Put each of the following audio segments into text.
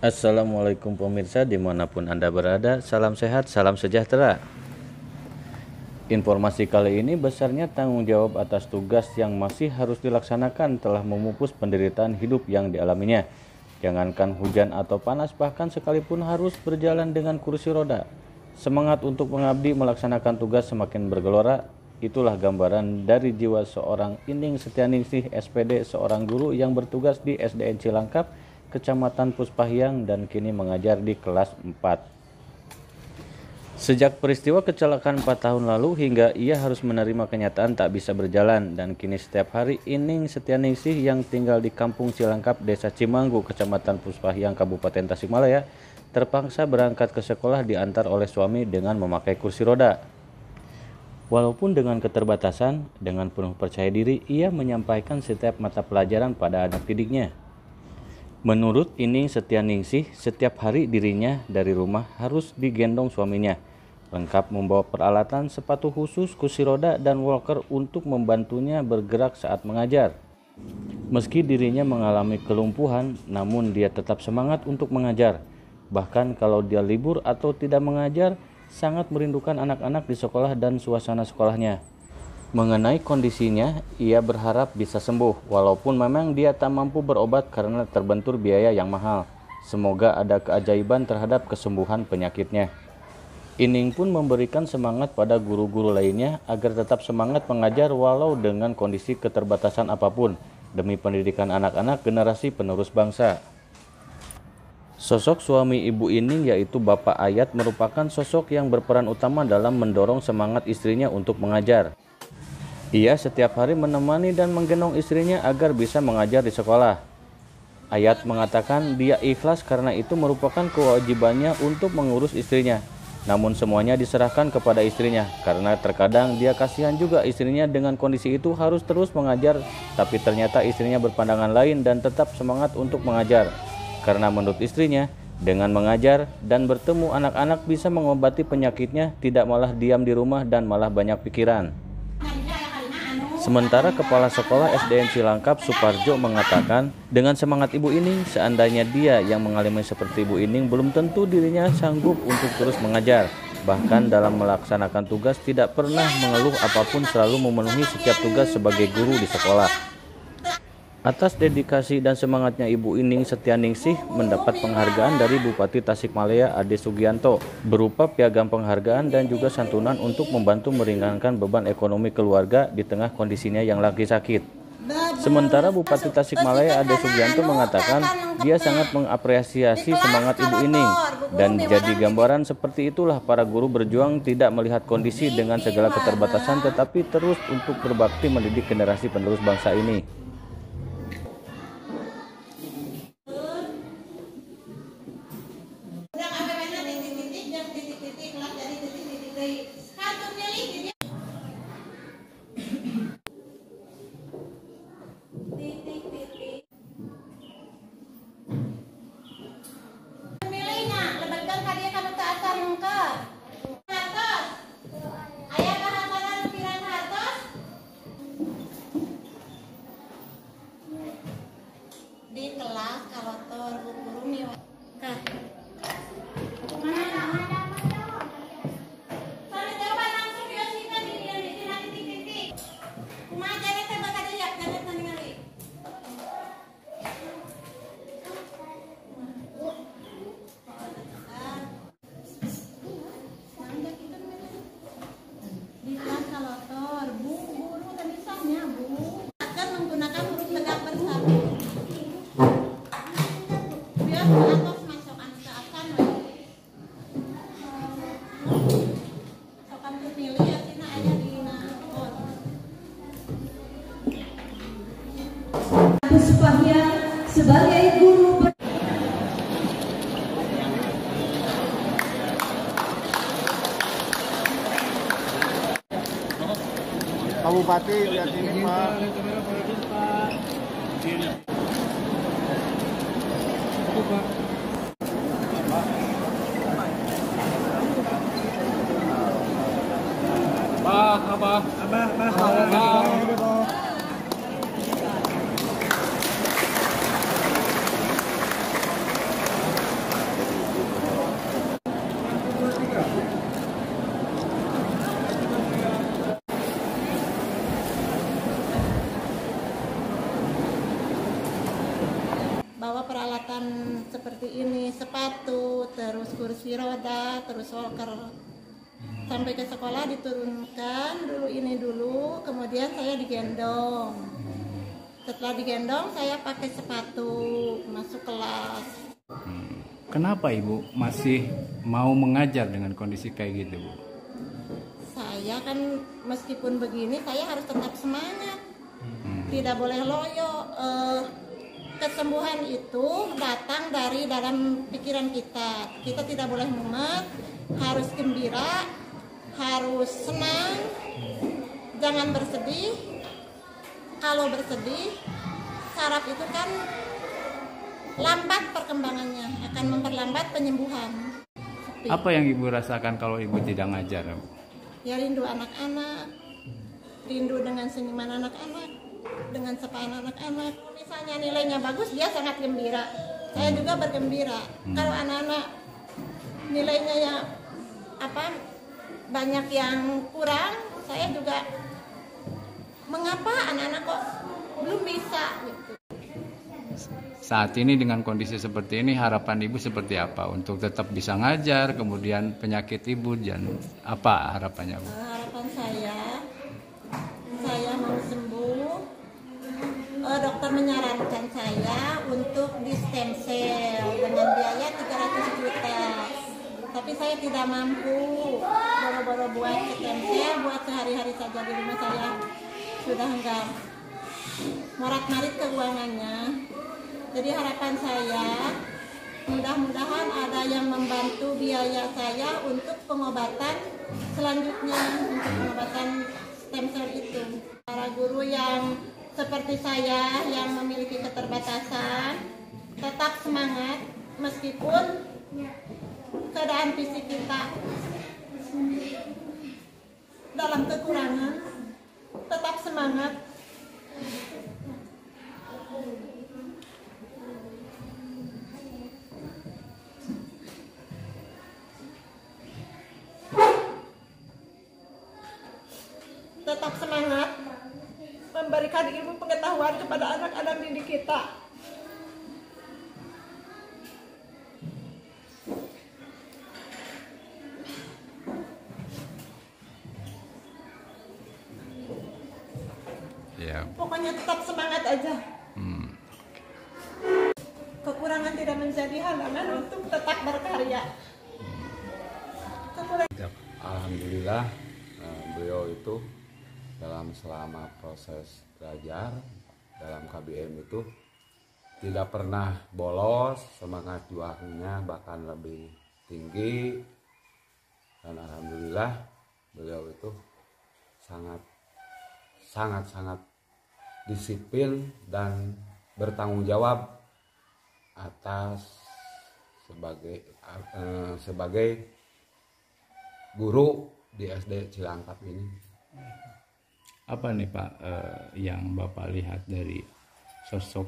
Assalamualaikum pemirsa dimanapun Anda berada, salam sehat, salam sejahtera. Informasi kali ini besarnya tanggung jawab atas tugas yang masih harus dilaksanakan telah memupus penderitaan hidup yang dialaminya. Jangankan hujan atau panas, bahkan sekalipun harus berjalan dengan kursi roda. Semangat untuk mengabdi melaksanakan tugas semakin bergelora. Itulah gambaran dari jiwa seorang Ining Setianingsih SPD, seorang guru yang bertugas di SDN Cilangkap, Kecamatan Puspahyang, dan kini mengajar di kelas 4. Sejak peristiwa kecelakaan 4 tahun lalu hingga ia harus menerima kenyataan tak bisa berjalan, dan kini setiap hari Ining Setianingsih yang tinggal di Kampung Cilangkap, Desa Cimanggu, Kecamatan Puspahyang, Kabupaten Tasikmalaya, terpaksa berangkat ke sekolah diantar oleh suami dengan memakai kursi roda. Walaupun dengan keterbatasan, dengan penuh percaya diri, ia menyampaikan setiap mata pelajaran pada anak didiknya. Menurut Ining Setianingsih, setiap hari dirinya dari rumah harus digendong suaminya, lengkap membawa peralatan sepatu khusus, kursi roda, dan walker untuk membantunya bergerak saat mengajar. Meski dirinya mengalami kelumpuhan, namun dia tetap semangat untuk mengajar. Bahkan kalau dia libur atau tidak mengajar, sangat merindukan anak-anak di sekolah dan suasana sekolahnya. Mengenai kondisinya, ia berharap bisa sembuh, walaupun memang dia tak mampu berobat karena terbentur biaya yang mahal. Semoga ada keajaiban terhadap kesembuhan penyakitnya. Ining pun memberikan semangat pada guru-guru lainnya agar tetap semangat mengajar walau dengan kondisi keterbatasan apapun, demi pendidikan anak-anak generasi penerus bangsa. Sosok suami Ibu Ining yaitu Bapak Ayat merupakan sosok yang berperan utama dalam mendorong semangat istrinya untuk mengajar. Ia setiap hari menemani dan menggendong istrinya agar bisa mengajar di sekolah. Ayat mengatakan dia ikhlas karena itu merupakan kewajibannya untuk mengurus istrinya. Namun semuanya diserahkan kepada istrinya karena terkadang dia kasihan juga istrinya dengan kondisi itu harus terus mengajar, tapi ternyata istrinya berpandangan lain dan tetap semangat untuk mengajar. Karena menurut istrinya, dengan mengajar dan bertemu anak-anak bisa mengobati penyakitnya, tidak malah diam di rumah dan malah banyak pikiran. Sementara Kepala Sekolah SDN Cilangkap Suparjo mengatakan, dengan semangat Ibu Ining, seandainya dia yang mengalami seperti Ibu Ining, belum tentu dirinya sanggup untuk terus mengajar. Bahkan dalam melaksanakan tugas tidak pernah mengeluh apapun, selalu memenuhi setiap tugas sebagai guru di sekolah. Atas dedikasi dan semangatnya Ibu Ining Setianingsih mendapat penghargaan dari Bupati Tasikmalaya Ade Sugianto berupa piagam penghargaan dan juga santunan untuk membantu meringankan beban ekonomi keluarga di tengah kondisinya yang lagi sakit. Sementara Bupati Tasikmalaya Ade Sugianto mengatakan dia sangat mengapresiasi semangat Ibu Ining dan jadi gambaran seperti itulah para guru berjuang tidak melihat kondisi dengan segala keterbatasan tetapi terus untuk berbakti mendidik generasi penerus bangsa ini. Di kelas kalau guru mewah Puspahyang sebagai guru Pak Bupati lihat ini Pak. bawa peralatan seperti ini, sepatu, terus kursi roda, terus walker. Sampai ke sekolah diturunkan dulu, kemudian saya digendong. Setelah digendong saya pakai sepatu masuk kelas. Kenapa Ibu masih mau mengajar dengan kondisi kayak gitu, Bu? Saya kan meskipun begini saya harus tetap semangat. Tidak boleh loyo. Kesembuhan itu datang dari dalam pikiran kita. Kita tidak boleh mumet, harus gembira, harus senang, jangan bersedih. Kalau bersedih, saraf itu kan lambat perkembangannya, akan memperlambat penyembuhan. Apa yang Ibu rasakan kalau Ibu tidak ngajar, Bu? Ya rindu anak-anak, rindu dengan senyuman anak-anak, dengan sapaan anak-anak. Misalnya nilainya bagus, dia sangat gembira. Saya juga bergembira. Kalau anak-anak nilainya yang banyak yang kurang, saya juga mengapa anak-anak kok belum bisa gitu. Saat ini dengan kondisi seperti ini harapan Ibu seperti apa untuk tetap bisa ngajar, kemudian penyakit Ibu dan apa harapannya, Bu? Harapan saya mau sembuh. Dokter menyarankan saya untuk di stem cell dengan biaya 300 juta. Tapi saya tidak mampu boro-boro buat stem cell, buat sehari-hari saja di rumah saya sudah enggak morat-marit keuangannya. Jadi harapan saya mudah-mudahan ada yang membantu biaya saya untuk pengobatan selanjutnya, untuk pengobatan stem cell itu. Para guru yang seperti saya yang memiliki keterbatasan tetap semangat meskipun keadaan fisik kita dalam kekurangan, tetap semangat. Tetap semangat memberikan ilmu pengetahuan kepada anak-anak didik kita. Ya. Pokoknya tetap semangat aja. Kekurangan tidak menjadi halangan untuk tetap berkarya. Alhamdulillah beliau itu selama proses belajar dalam KBM itu tidak pernah bolos, semangat juangnya bahkan lebih tinggi, dan alhamdulillah beliau itu sangat disiplin dan bertanggung jawab atas sebagai guru di SD Cilangkap ini. Apa nih Pak yang Bapak lihat dari sosok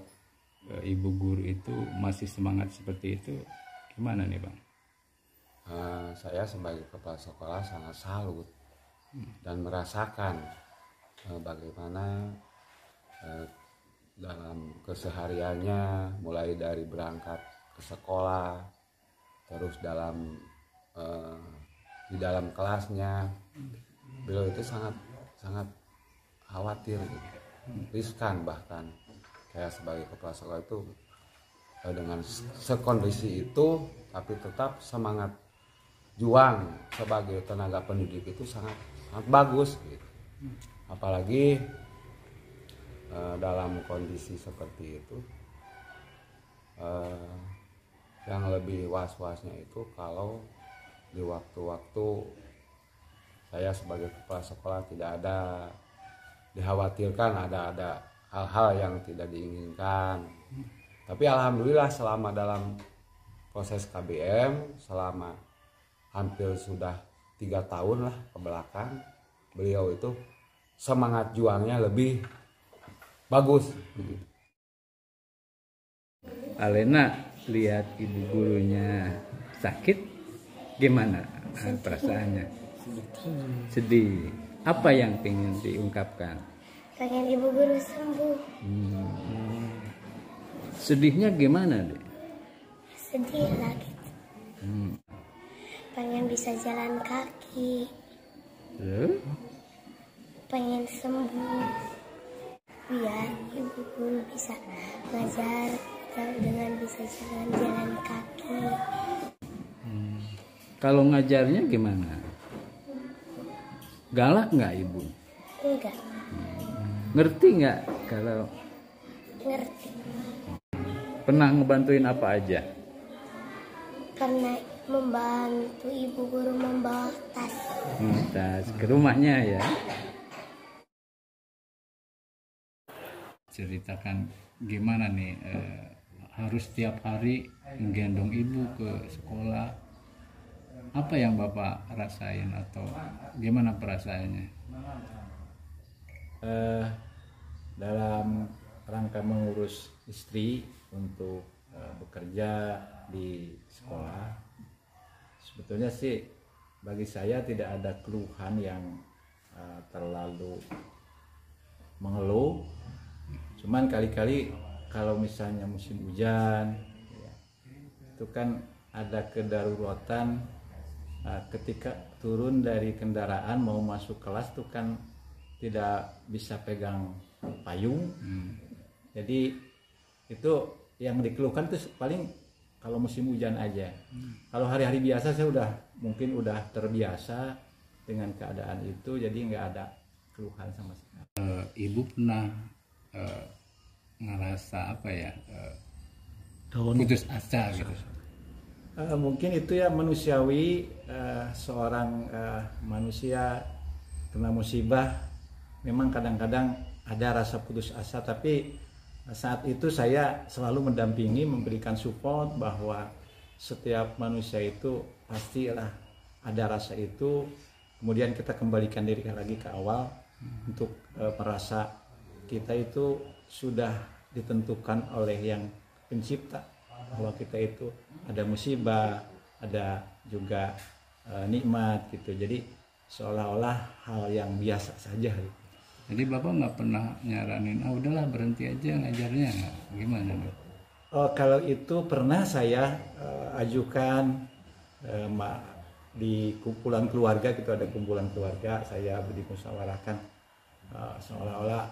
ibu guru itu masih semangat seperti itu, gimana nih Bang? Saya sebagai kepala sekolah sangat salut dan merasakan bagaimana dalam kesehariannya, mulai dari berangkat ke sekolah, terus di dalam kelasnya, beliau itu sangat khawatir, gitu. Riskan bahkan. Saya sebagai kepala sekolah itu dengan sekondisi itu, tapi tetap semangat juang sebagai tenaga pendidik itu sangat bagus, gitu. Apalagi dalam kondisi seperti itu, yang lebih was-wasnya itu kalau di waktu-waktu saya sebagai kepala sekolah tidak ada dikhawatirkan ada hal-hal yang tidak diinginkan. Tapi alhamdulillah selama dalam proses KBM selama hampir sudah 3 tahun lah ke belakang, beliau itu semangat juangnya lebih bagus. Alena lihat ibu gurunya sakit, gimana perasaannya? Sedih. Apa yang ingin diungkapkan? Pengen ibu guru sembuh. Sedihnya gimana, Dek? Sedih lah gitu. Pengen bisa jalan kaki, pengen sembuh, biar ibu guru bisa ngajar dengan bisa jalan kaki. Kalau ngajarnya gimana? Galak nggak ibu? Enggak, Ngerti nggak kalau ngerti. pernah ngebantuin apa aja? Karena membantu ibu guru membawa tas. Tas ke rumahnya ya. Ceritakan gimana nih harus tiap hari menggendong ibu ke sekolah. Apa yang Bapak rasain atau gimana perasaannya? Dalam rangka mengurus istri untuk bekerja di sekolah, sebetulnya sih bagi saya tidak ada keluhan yang terlalu mengeluh. Cuman kali-kali kalau misalnya musim hujan ya, itu kan ada kedaruratan ketika turun dari kendaraan mau masuk kelas tuh kan tidak bisa pegang payung. Jadi itu yang dikeluhkan tuh paling kalau musim hujan aja. Kalau hari-hari biasa saya mungkin udah terbiasa dengan keadaan itu, jadi nggak ada keluhan sama sekali. Ibu pernah ngerasa apa ya, putus asa gitu? Mungkin itu ya manusiawi, seorang manusia kena musibah memang kadang-kadang ada rasa putus asa, tapi saat itu saya selalu mendampingi, memberikan support bahwa setiap manusia itu pastilah ada rasa itu. Kemudian kita kembalikan diri lagi ke awal untuk merasa kita itu sudah ditentukan oleh yang pencipta, bahwa kita itu ada musibah, ada juga nikmat gitu. Jadi seolah-olah hal yang biasa saja gitu. Jadi Bapak nggak pernah nyaranin, udahlah berhenti aja ngajarnya, gimana Dok? Kalau itu pernah saya ajukan di kumpulan keluarga gitu, ada kumpulan keluarga, saya dimusyawarahkan seolah-olah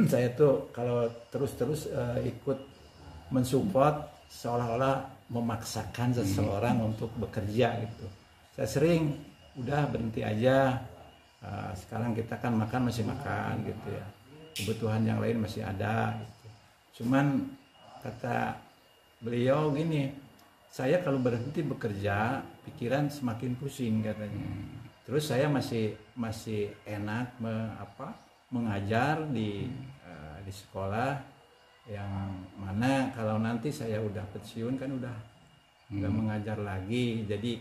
saya tuh kalau terus-terus ikut mensupport seolah-olah memaksakan seseorang untuk bekerja gitu. Saya sering udah berhenti aja. Sekarang kita kan makan masih makan gitu ya, kebutuhan yang lain masih ada gitu. Cuman kata beliau gini, saya kalau berhenti bekerja pikiran semakin pusing katanya. Terus saya masih enak mengajar di sekolah yang mana kalau nanti saya udah pensiun kan udah mengajar lagi, jadi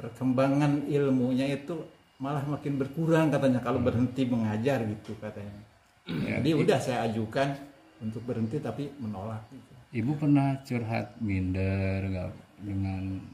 perkembangan ilmunya itu malah makin berkurang katanya kalau berhenti mengajar gitu katanya. Jadi udah saya ajukan untuk berhenti tapi menolak gitu. Ibu pernah curhat minder nggak dengan